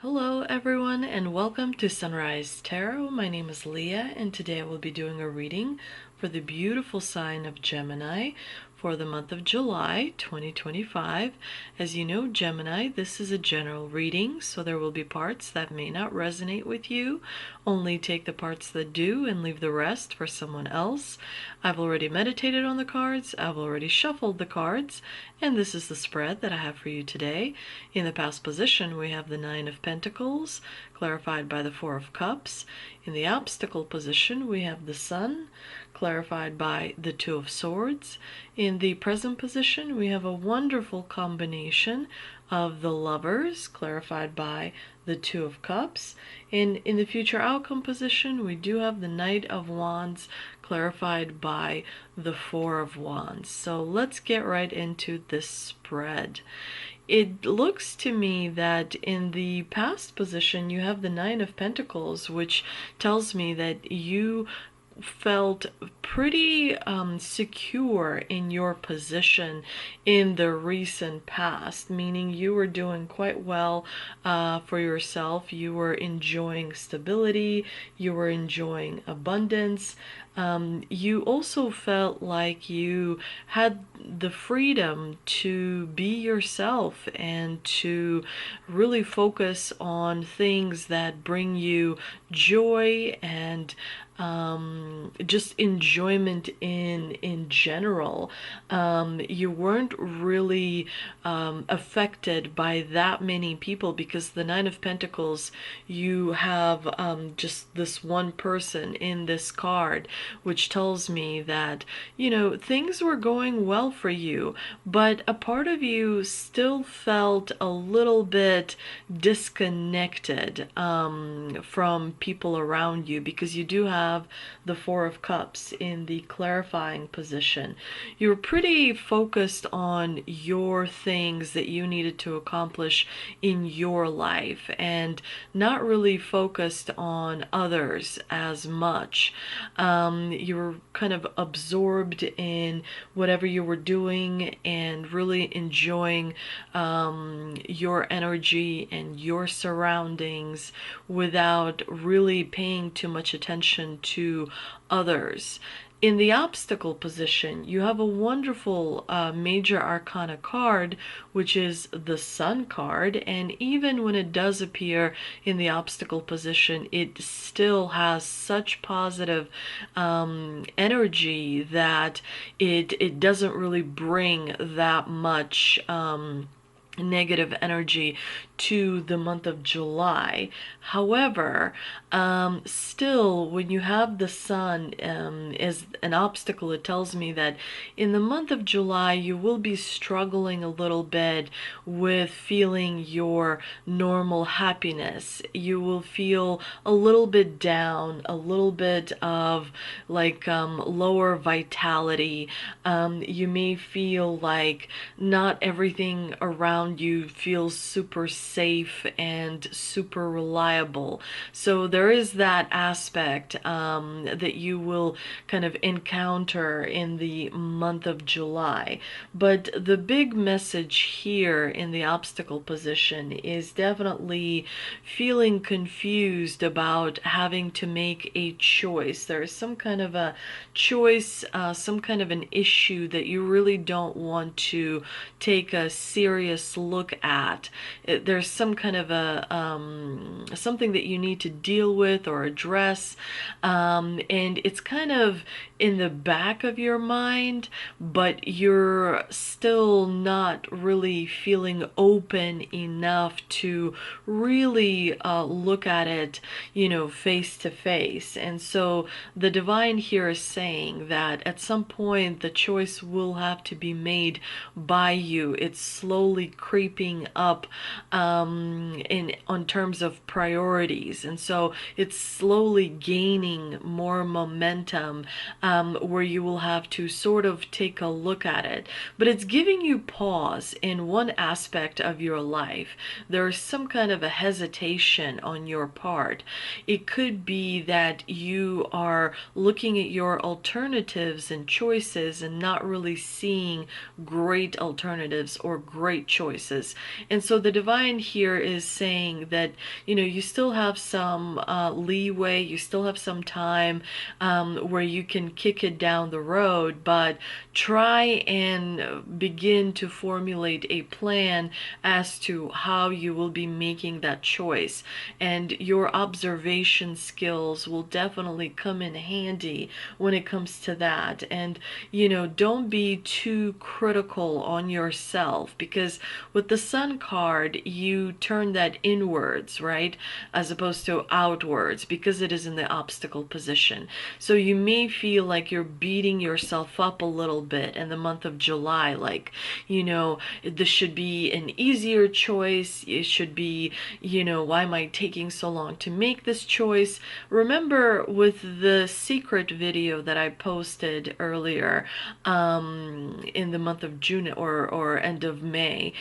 Hello everyone and welcome to Sunrise Tarot. My name is Leah and today I will be doing a reading for the beautiful sign of Gemini for the month of July 2025. As you know, Gemini, this is a general reading, so there will be parts that may not resonate with you. Only take the parts that do and leave the rest for someone else. I've already meditated on the cards, I've already shuffled the cards, and this is the spread that I have for you today. In the past position, we have the Nine of Pentacles, clarified by the Four of Cups. In the obstacle position, we have the Sun, clarified by the Two of Swords. In the present position, we have a wonderful combination of the Lovers, clarified by the Two of Cups. And in the future outcome position, we do have the Knight of Wands, clarified by the Four of Wands. So let's get right into this spread. It looks to me that in the past position, you have the Nine of Pentacles, which tells me that you felt pretty secure in your position in the recent past, meaning you were doing quite well for yourself. You were enjoying stability, you were enjoying abundance. You also felt like you had the freedom to be yourself and to really focus on things that bring you joy and just enjoyment in general. You weren't really affected by that many people because the Nine of Pentacles, you have just this one person in this card, which tells me that, you know, things were going well for you, but a part of you still felt a little bit disconnected from people around you because you do have the Four of Cups in the clarifying position. You were pretty focused on your things that you needed to accomplish in your life and not really focused on others as much. You were kind of absorbed in whatever you were doing and really enjoying your energy and your surroundings without really paying too much attention to others. In the obstacle position, you have a wonderful major arcana card, which is the Sun card, and even when it does appear in the position, it still has such positive energy that it doesn't really bring that much negative energy to the month of July. However, still, when you have the Sun as an obstacle, it tells me that in the month of July, you will be struggling a little bit with feeling your normal happiness. You will feel a little bit down, a little bit of like lower vitality. You may feel like not everything around you feels super safe and super reliable. So there is that aspect that you will kind of encounter in the month of July. But the big message here in the obstacle position is definitely feeling confused about having to make a choice. There is some kind of a choice, some kind of an issue that you really don't want to take a serious look at. There's some kind of a something that you need to deal with or address, and it's kind of in the back of your mind, but you're still not really feeling open enough to really look at it, you know, face to face. And so the divine here is saying that at some point the choice will have to be made by you. It's slowly creeping up on terms of priorities, and so it's slowly gaining more momentum where you will have to sort of take a look at it. But it's giving you pause in one aspect of your life. There's some kind of a hesitation on your part. It could be that you are looking at your alternatives and choices and not really seeing great alternatives or great choices choices. And so the divine here is saying that, you know, you still have some leeway, you still have some time where you can kick it down the road, but try and begin to formulate a plan as to how you will be making that choice. And your observation skills will definitely come in handy when it comes to that. And, you know, don't be too critical on yourself, because with the Sun card, you turn that inwards, right? As opposed to outwards, because it is in the obstacle position. So you may feel like you're beating yourself up a little bit in the month of July, like, you know, this should be an easier choice. It should be, you know, why am I taking so long to make this choice? Remember with the secret video that I posted earlier in the month of June or end of May,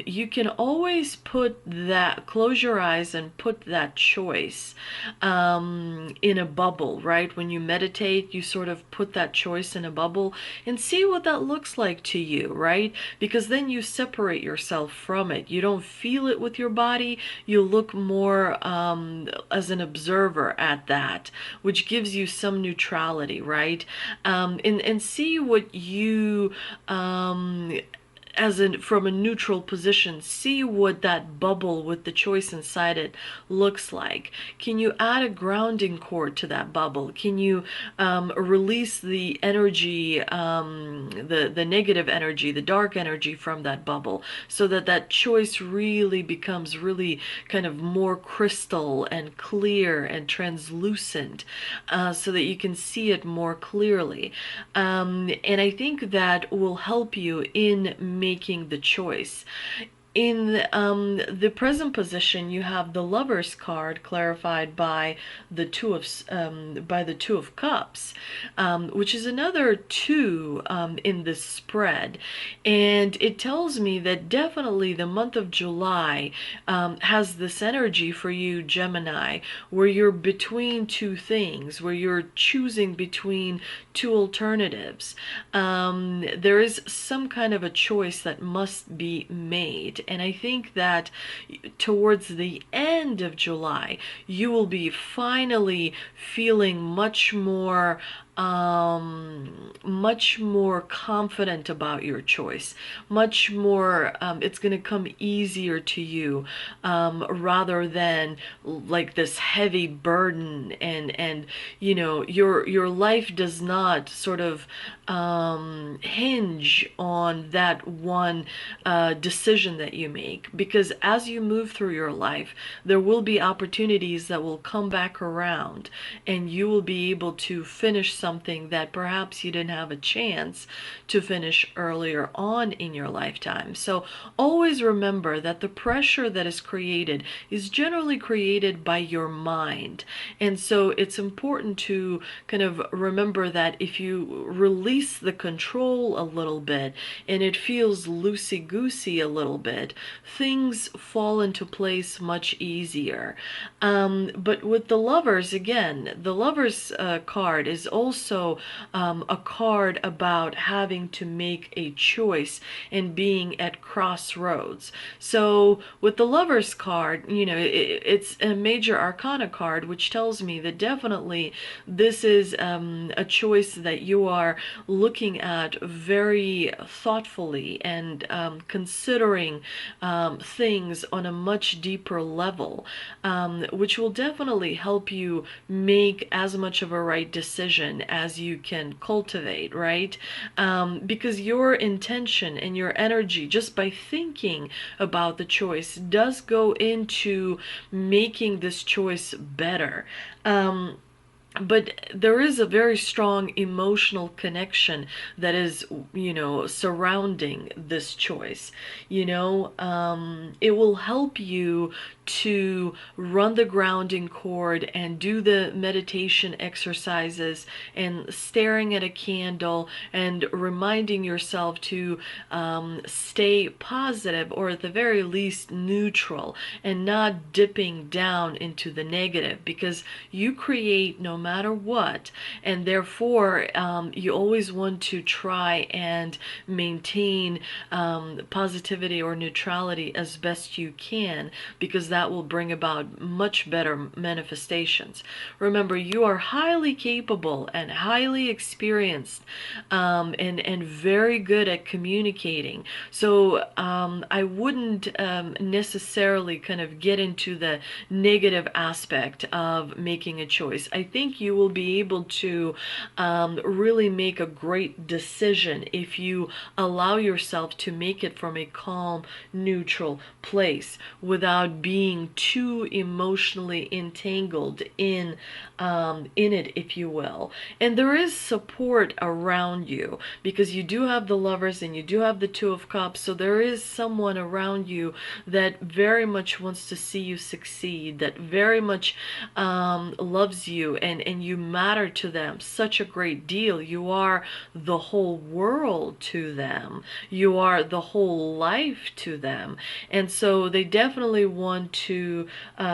you can always put that, close your eyes and put that choice in a bubble, right? When you meditate, you sort of put that choice in a bubble and see what that looks like to you, right? Because then you separate yourself from it. You don't feel it with your body. You look more as an observer at that, which gives you some neutrality, right? And see what you from a neutral position, see what that bubble with the choice inside it looks like. Can you add a grounding cord to that bubble? Can you release the energy, the negative energy, the dark energy from that bubble, so that that choice really becomes really kind of more crystal and clear and translucent, so that you can see it more clearly. And I think that will help you in making the choice. In the present position, you have the Lover's card clarified by the Two of Cups, which is another two in this spread, and it tells me that definitely the month of July has this energy for you, Gemini, where you're between two things, where you're choosing between two alternatives. There is some kind of a choice that must be made. And I think that towards the end of July, you will be finally feeling much more confident about your choice, much more, it's going to come easier to you, rather than like this heavy burden, and you know, your life does not sort of hinge on that one decision that you make, because as you move through your life, there will be opportunities that will come back around, and you will be able to finish something that perhaps you didn't have a chance to finish earlier on in your lifetime. So always remember that the pressure that is created is generally created by your mind. And so it's important to kind of remember that if you release the control a little bit and it feels loosey-goosey a little bit, things fall into place much easier. But with the Lovers, again, the Lovers card is also a card about having to make a choice and being at crossroads. So with the Lovers card, you know, it's a major arcana card, which tells me that definitely this is a choice that you are looking at very thoughtfully and considering things on a much deeper level, which will definitely help you make as much of a right decision as you can cultivate, right? Because your intention and your energy, just by thinking about the choice, does go into making this choice better. But there is a very strong emotional connection that is, you know, surrounding this choice. You know, it will help you to run the grounding cord and do the meditation exercises and staring at a candle and reminding yourself to stay positive, or at the very least neutral, and not dipping down into the negative, because you create no matter what, and therefore you always want to try and maintain positivity or neutrality as best you can, because that will bring about much better manifestations. Remember, you are highly capable and highly experienced, and very good at communicating. So I wouldn't necessarily kind of get into the negative aspect of making a choice. I think you will be able to really make a great decision if you allow yourself to make it from a calm, neutral place without being too emotionally entangled in it, if you will. And there is support around you, because you do have the Lovers and you do have the Two of Cups, so there is someone around you that very much wants to see you succeed, that very much loves you, and you matter to them such a great deal. You are the whole world to them. You are the whole life to them. And so they definitely want to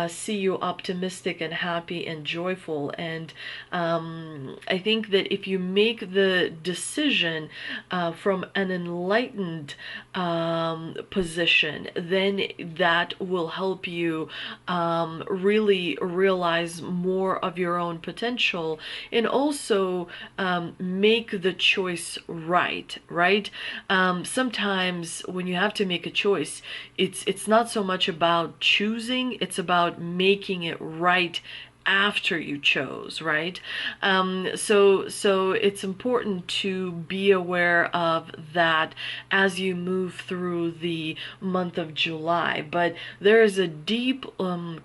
see you optimistic and happy and joyful. And I think that if you make the decision from an enlightened position, then that will help you really realize more of your own potential, and also make the choice right. Sometimes when you have to make a choice, it's not so much about choosing, it's about making it right after you chose, right? So it's important to be aware of that as you move through the month of July. But there is a deep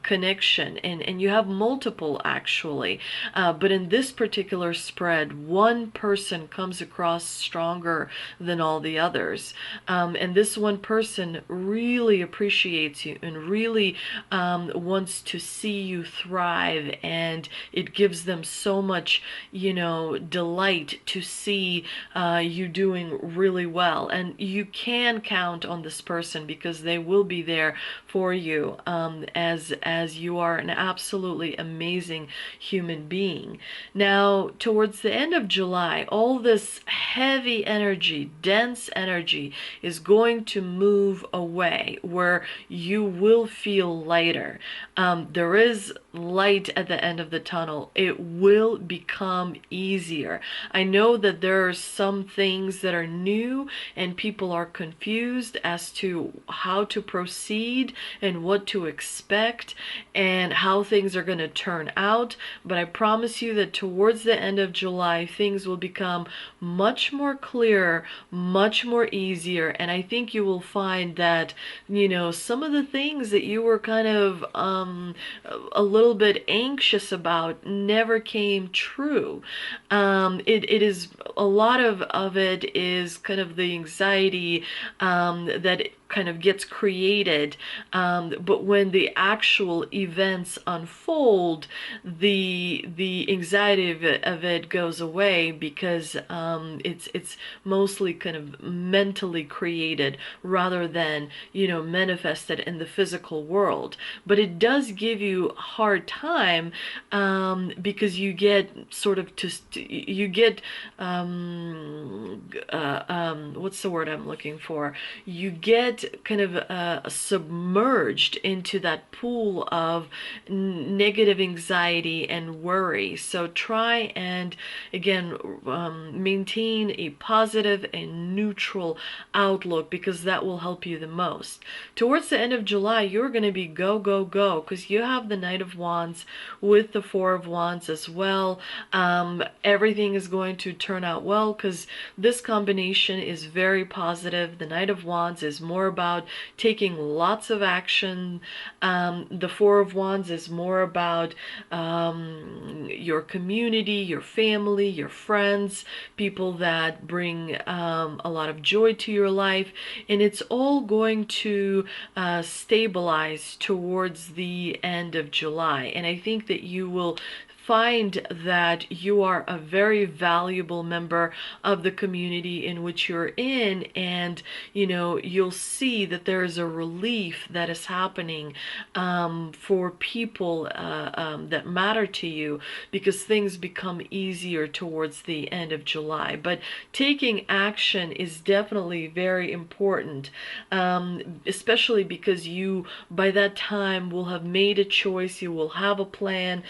connection, and you have multiple actually. But in this particular spread, one person comes across stronger than all the others. And this one person really appreciates you and really wants to see you thrive, and it gives them so much, delight to see you doing really well. And you can count on this person, because they will be there for you, as you are an absolutely amazing human being. Now, towards the end of July, all this heavy energy, dense energy, is going to move away, where you will feel lighter. There is light at the end of the tunnel. It will become easier. I know that there are some things that are new and people are confused as to how to proceed and what to expect and how things are going to turn out, but I promise you that towards the end of July, things will become much more clear, much more easier, and I think you will find that, some of the things that you were kind of a little bit anxious about never came true. It is, a lot of it is kind of the anxiety that kind of gets created, but when the actual events unfold, the anxiety of it goes away, because it's mostly kind of mentally created rather than manifested in the physical world. But it does give you a hard time, because you get sort of what's the word I'm looking for? You get kind of submerged into that pool of negative anxiety and worry. So try and, again, maintain a positive and neutral outlook, because that will help you the most. Towards the end of July, you're going to be go, go, go, because you have the Knight of Wands with the Four of Wands as well. Everything is going to turn out well, because this combination is very positive. The Knight of Wands is more about taking lots of action. The Four of Wands is more about your community, your family, your friends, people that bring a lot of joy to your life, and it's all going to stabilize towards the end of July. And I think that you will find that you are a very valuable member of the community in which you're in, and you'll see that there is a relief that is happening for people that matter to you, because things become easier towards the end of July. But taking action is definitely very important, especially because you, by that time, will have made a choice, you will have a plan,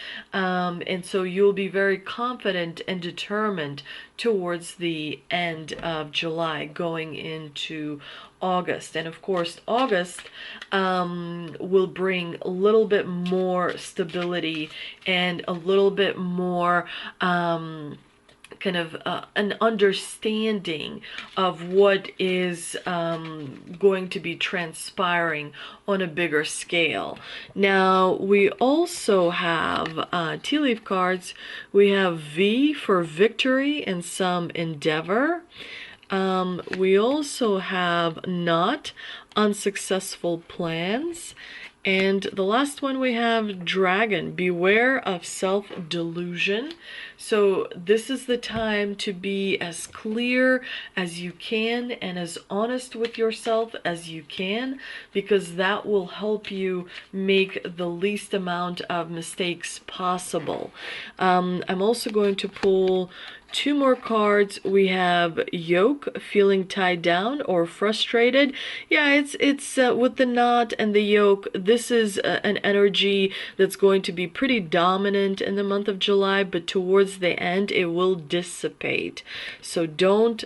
and so you'll be very confident and determined towards the end of July, going into August. And of course, August will bring a little bit more stability and a little bit more kind of an understanding of what is going to be transpiring on a bigger scale. Now, we also have tea leaf cards. We have V for victory and some endeavor. We also have not unsuccessful plans. And the last one we have dragon, beware of self-delusion. So this is the time to be as clear as you can and as honest with yourself as you can, because that will help you make the least amount of mistakes possible. I'm also going to pull two more cards. We have yoke, feeling tied down or frustrated. Yeah, it's with the knot and the yoke, this is an energy that's going to be pretty dominant in the month of July, but towards the end it will dissipate. So don't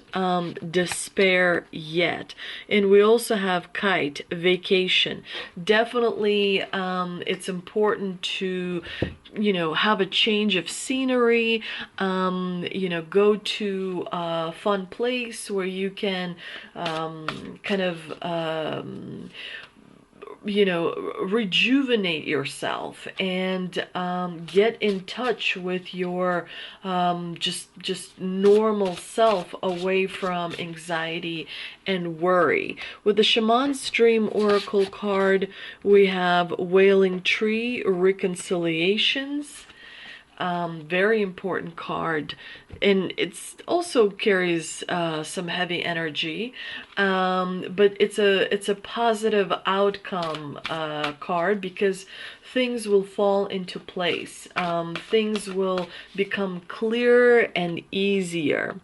despair yet. And we also have kite, vacation. Definitely it's important to have a change of scenery, go to a fun place where you can kind of rejuvenate yourself and get in touch with your just normal self, away from anxiety and worry. With the Shaman's Dream Oracle card, we have Wailing Tree, reconciliations. Very important card, and it's also carries some heavy energy, but it's a positive outcome card, because things will fall into place. Things will become clearer and easier.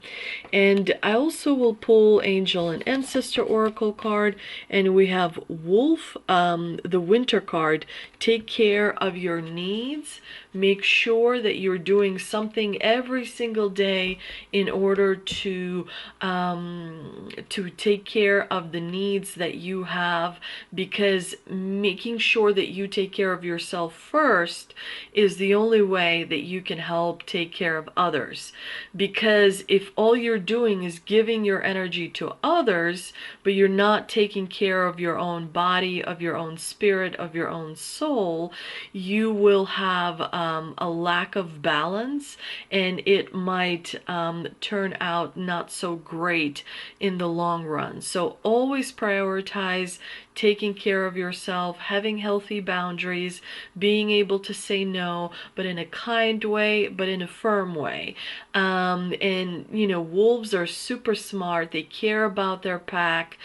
And I also will pull Angel and Ancestor Oracle card, and we have Wolf, the Winter card. Take care of your needs. Make sure that you're doing something every single day in order to take care of the needs that you have, because making sure that you take care of yourself first is the only way that you can help take care of others. Because if all you're doing is giving your energy to others, but you're not taking care of your own body, of your own spirit, of your own soul, you will have a lack of balance, and it might turn out not so great in the long run. So always prioritize taking care of yourself, having healthy boundaries, being able to say no, but in a kind way, but in a firm way. And wolves are super smart. They care about their pack,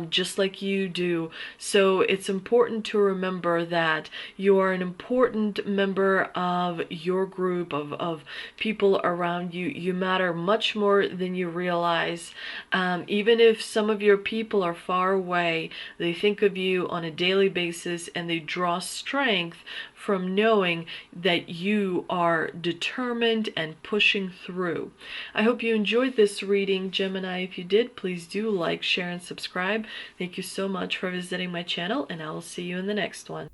just like you do. So it's important to remember that you are an important member of your group of people around you. You matter much more than you realize. Even if some of your people are far away, they think of you on a daily basis, and they draw strength from knowing that you are determined and pushing through. I hope you enjoyed this reading, Gemini. If you did, please do like, share, and subscribe. Thank you so much for visiting my channel, and I will see you in the next one.